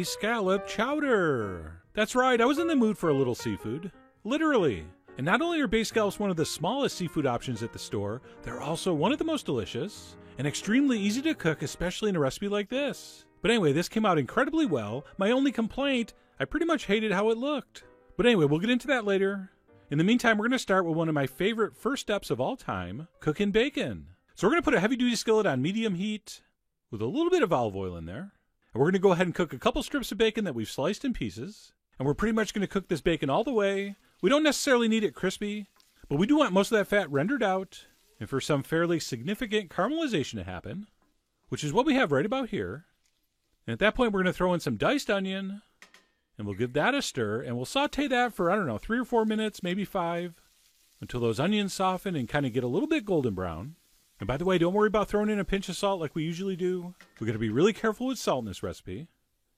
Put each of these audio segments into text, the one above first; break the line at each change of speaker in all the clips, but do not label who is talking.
bay scallop chowder. That's right, I was in the mood for a little seafood. Literally. And not only are bay scallops one of the smallest seafood options at the store, they're also one of the most delicious and extremely easy to cook, especially in a recipe like this. But anyway, this came out incredibly well. My only complaint, I pretty much hated how it looked. But anyway, we'll get into that later. In the meantime, we're going to start with one of my favorite first steps of all time, cooking bacon. So we're going to put a heavy-duty skillet on medium heat with a little bit of olive oil in there. And we're going to go ahead and cook a couple strips of bacon that we've sliced in pieces. And we're pretty much going to cook this bacon all the way. We don't necessarily need it crispy, but we do want most of that fat rendered out and for some fairly significant caramelization to happen, which is what we have right about here. And at that point, we're going to throw in some diced onion, and we'll give that a stir, and we'll saute that for, 3 or 4 minutes, maybe 5, until those onions soften and kind of get a little bit golden brown. And by the way, don't worry about throwing in a pinch of salt like we usually do. We're going to be really careful with salt in this recipe.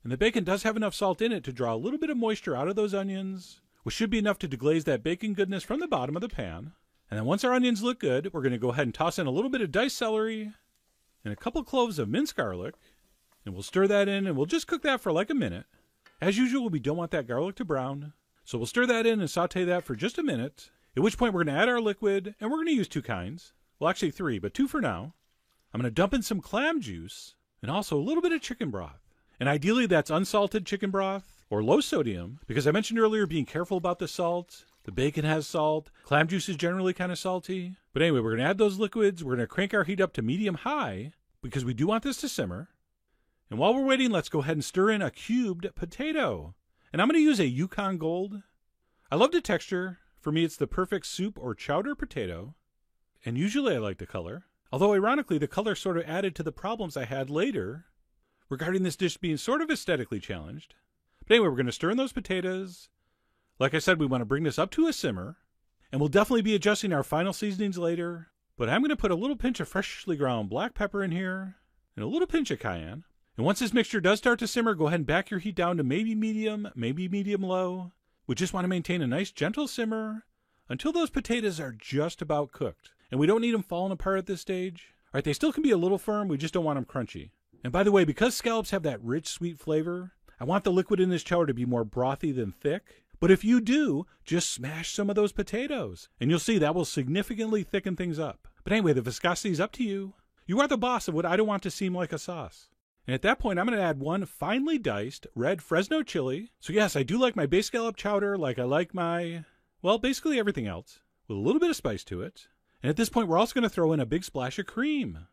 And the bacon does have enough salt in it to draw a little bit of moisture out of those onions, which should be enough to deglaze that bacon goodness from the bottom of the pan. And then once our onions look good, we're going to go ahead and toss in a little bit of diced celery and a couple cloves of minced garlic. And we'll stir that in, and we'll just cook that for like a minute. As usual, we don't want that garlic to brown. So we'll stir that in and saute that for just a minute, at which point we're going to add our liquid, and we're going to use 2 kinds. Well, actually 3, but 2 for now. I'm going to dump in some clam juice and also a little bit of chicken broth. And ideally, that's unsalted chicken broth or low sodium, because I mentioned earlier being careful about the salt. The bacon has salt. Clam juice is generally kind of salty. But anyway, we're going to add those liquids. We're going to crank our heat up to medium-high because we do want this to simmer. And while we're waiting, let's go ahead and stir in a cubed potato. And I'm going to use a Yukon Gold. I love the texture. For me, it's the perfect soup or chowder potato. And usually I like the color. Although ironically, the color sort of added to the problems I had later regarding this dish being sort of aesthetically challenged. But anyway, we're going to stir in those potatoes. Like I said, we want to bring this up to a simmer. And we'll definitely be adjusting our final seasonings later. But I'm going to put a little pinch of freshly ground black pepper in here and a little pinch of cayenne. And once this mixture does start to simmer, go ahead and back your heat down to maybe medium low. We just want to maintain a nice gentle simmer until those potatoes are just about cooked. And we don't need them falling apart at this stage. All right, they still can be a little firm, we just don't want them crunchy. And by the way, because scallops have that rich, sweet flavor, I want the liquid in this chowder to be more brothy than thick. But if you do, just smash some of those potatoes, and you'll see that will significantly thicken things up. But anyway, the viscosity is up to you. You are the boss of what I don't want to seem like a sauce. And at that point, I'm going to add 1 finely diced red Fresno chili. So yes, I do like my bay scallop chowder like I like my, well, basically everything else, with a little bit of spice to it. And at this point, we're also going to throw in a big splash of cream.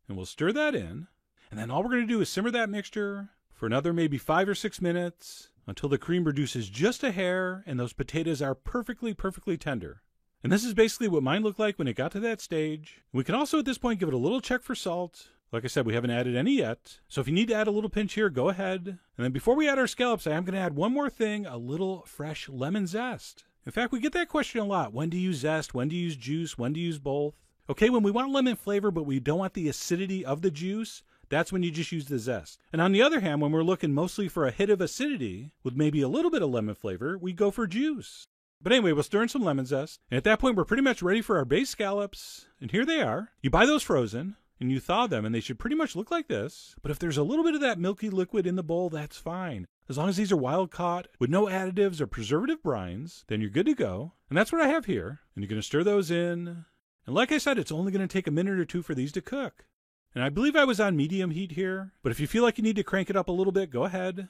And we'll stir that in. And then all we're going to do is simmer that mixture for another maybe 5 or 6 minutes until the cream reduces just a hair and those potatoes are perfectly tender. And this is basically what mine looked like when it got to that stage. We can also at this point give it a little check for salt. Like I said, we haven't added any yet. So if you need to add a little pinch here, go ahead. And then before we add our scallops, I am going to add one more thing, a little fresh lemon zest. In fact, we get that question a lot. When to use zest? When to use juice? When to use both? Okay, when we want lemon flavor, but we don't want the acidity of the juice, that's when you just use the zest. And on the other hand, when we're looking mostly for a hit of acidity with maybe a little bit of lemon flavor, we go for juice. But anyway, we'll stir in some lemon zest. And at that point, we're pretty much ready for our base scallops. And here they are. You buy those frozen, and you thaw them, and they should pretty much look like this. But if there's a little bit of that milky liquid in the bowl, that's fine. As long as these are wild caught with no additives or preservative brines, then you're good to go. And that's what I have here. And you're going to stir those in. And like I said, it's only going to take a minute or 2 for these to cook. And I believe I was on medium heat here, but if you feel like you need to crank it up a little bit, go ahead.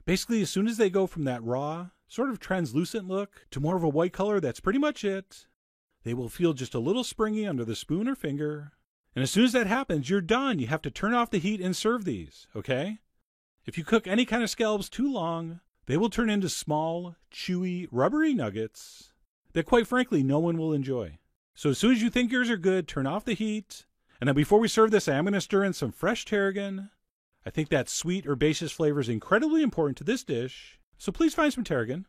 Basically, as soon as they go from that raw, sort of translucent look to more of a white color, that's pretty much it. They will feel just a little springy under the spoon or finger. And as soon as that happens, you're done. You have to turn off the heat and serve these, okay? If you cook any kind of scallops too long, they will turn into small, chewy, rubbery nuggets that quite frankly no one will enjoy. So as soon as you think yours are good, turn off the heat. And then before we serve this, I am going to stir in some fresh tarragon. I think that sweet herbaceous flavor is incredibly important to this dish, so please find some tarragon.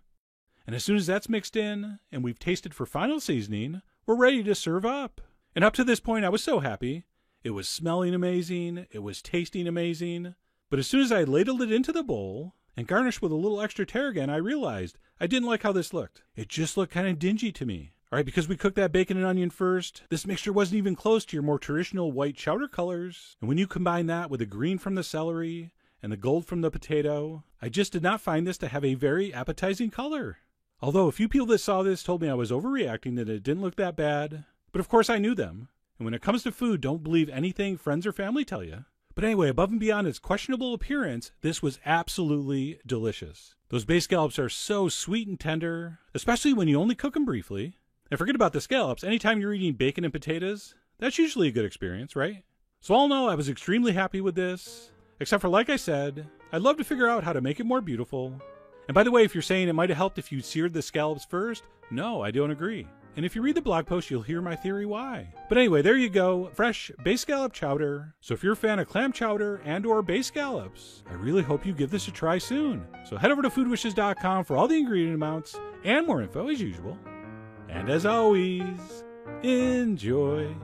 And as soon as that's mixed in and we've tasted for final seasoning, we're ready to serve up. And up to this point, I was so happy. It was smelling amazing. It was tasting amazing. But as soon as I ladled it into the bowl and garnished with a little extra tarragon, I realized I didn't like how this looked. It just looked kind of dingy to me. All right, because we cooked that bacon and onion first, this mixture wasn't even close to your more traditional white chowder colors. And when you combine that with the green from the celery and the gold from the potato, I just did not find this to have a very appetizing color. Although a few people that saw this told me I was overreacting, that it didn't look that bad. But of course I knew them. And when it comes to food, don't believe anything friends or family tell you. But anyway, above and beyond its questionable appearance, this was absolutely delicious. Those bay scallops are so sweet and tender, especially when you only cook them briefly. And forget about the scallops, anytime you're eating bacon and potatoes, that's usually a good experience, right? So all in all, I was extremely happy with this. Except for, like I said, I'd love to figure out how to make it more beautiful. And by the way, if you're saying it might have helped if you seared the scallops first, no, I don't agree. And if you read the blog post, you'll hear my theory why. But anyway, there you go, fresh bay scallop chowder. So if you're a fan of clam chowder and or bay scallops, I really hope you give this a try soon. So head over to foodwishes.com for all the ingredient amounts and more info as usual. And as always, enjoy.